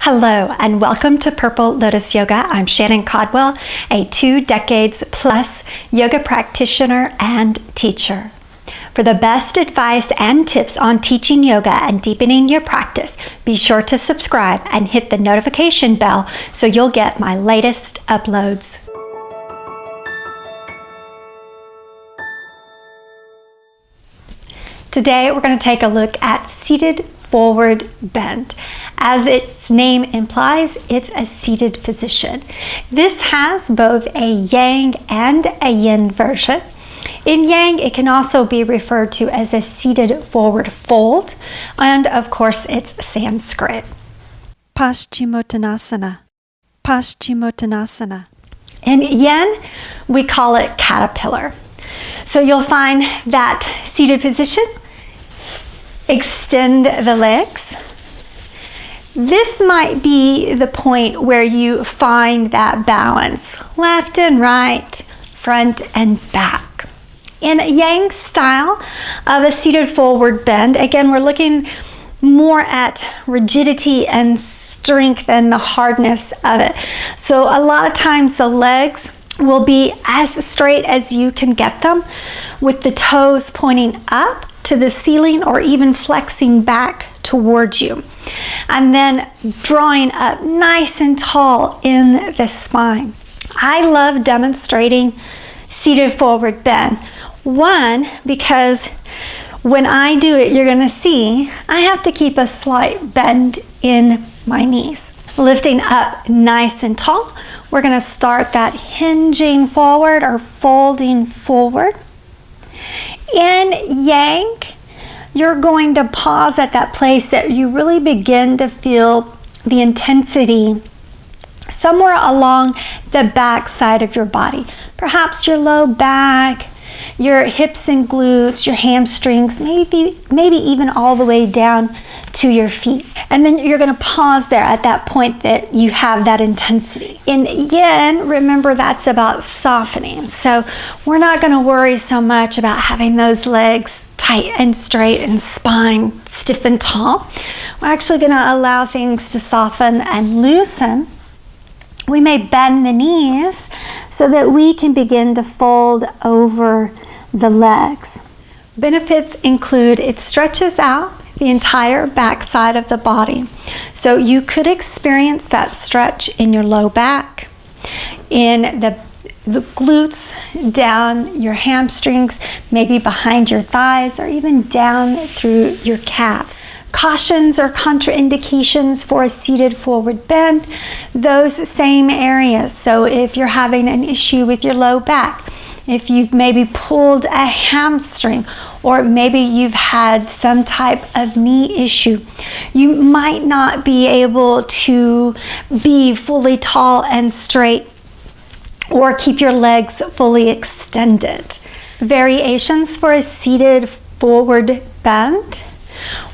Hello and welcome to Purple Lotus Yoga. I'm Shannon Codwell, a 2 decades plus yoga practitioner and teacher. For the best advice and tips on teaching yoga and deepening your practice, be sure to subscribe and hit the notification bell so you'll get my latest uploads. Today we're going to take a look at seated forward bend. As its name implies, it's a seated position. This has both a yang and a yin version. In yang, it can also be referred to as a seated forward fold, and of course, it's Sanskrit. Paschimottanasana. Paschimottanasana. In yin, we call it caterpillar. So you'll find that seated position. Extend the legs. This might be the point where you find that balance, left and right, front and back. In yang style of a seated forward bend, again, we're looking more at rigidity and strength than the hardness of it. So a lot of times the legs will be as straight as you can get them, with the toes pointing up to the ceiling or even flexing back towards you, and then drawing up nice and tall in the spine. I love demonstrating seated forward bend. One, because when I do it, you're going to see I have to keep a slight bend in my knees. Lifting up nice and tall, we're going to start that hinging forward or folding forward. In yang, you're going to pause at that place that you really begin to feel the intensity somewhere along the back side of your body. Perhaps your low back, your hips and glutes, your hamstrings, maybe even all the way down to your feet. And then you're going to pause there at that point that you have that intensity. In yin, remember, that's about softening. So we're not going to worry so much about having those legs tight and straight and spine stiff and tall. We're actually going to allow things to soften and loosen. We may bend the knees so that we can begin to fold over the legs. Benefits include it stretches out the entire back side of the body. So you could experience that stretch in your low back, in the glutes, down your hamstrings, maybe behind your thighs, or even down through your calves. Cautions or contraindications for a seated forward bend, those same areas. So if you're having an issue with your low back, if you've maybe pulled a hamstring, or maybe you've had some type of knee issue, you might not be able to be fully tall and straight or keep your legs fully extended. Variations for a seated forward bend.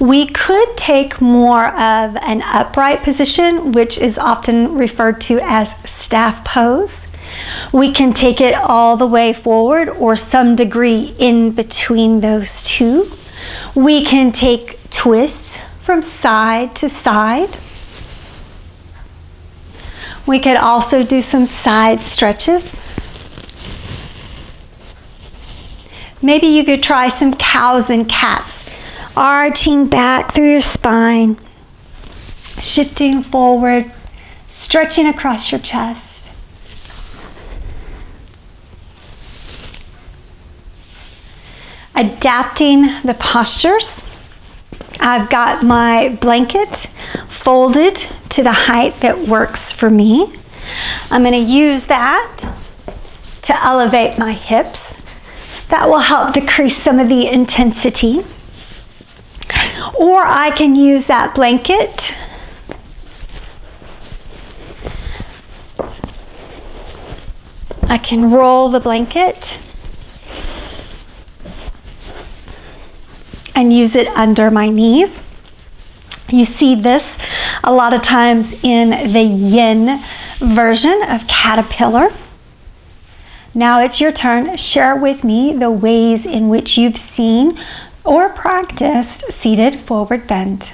We could take more of an upright position, which is often referred to as staff pose. We can take it all the way forward or some degree in between those two. We can take twists from side to side. We could also do some side stretches. Maybe you could try some cows and cats, arching back through your spine, shifting forward, stretching across your chest. Adapting the postures. I've got my blanket folded to the height that works for me. I'm going to use that to elevate my hips. That will help decrease some of the intensity. Or I can use that blanket I can roll the blanket and use it under my knees. You see this a lot of times in the yin version of caterpillar. Now it's your turn. Share with me the ways in which you've seen or practiced seated forward bend.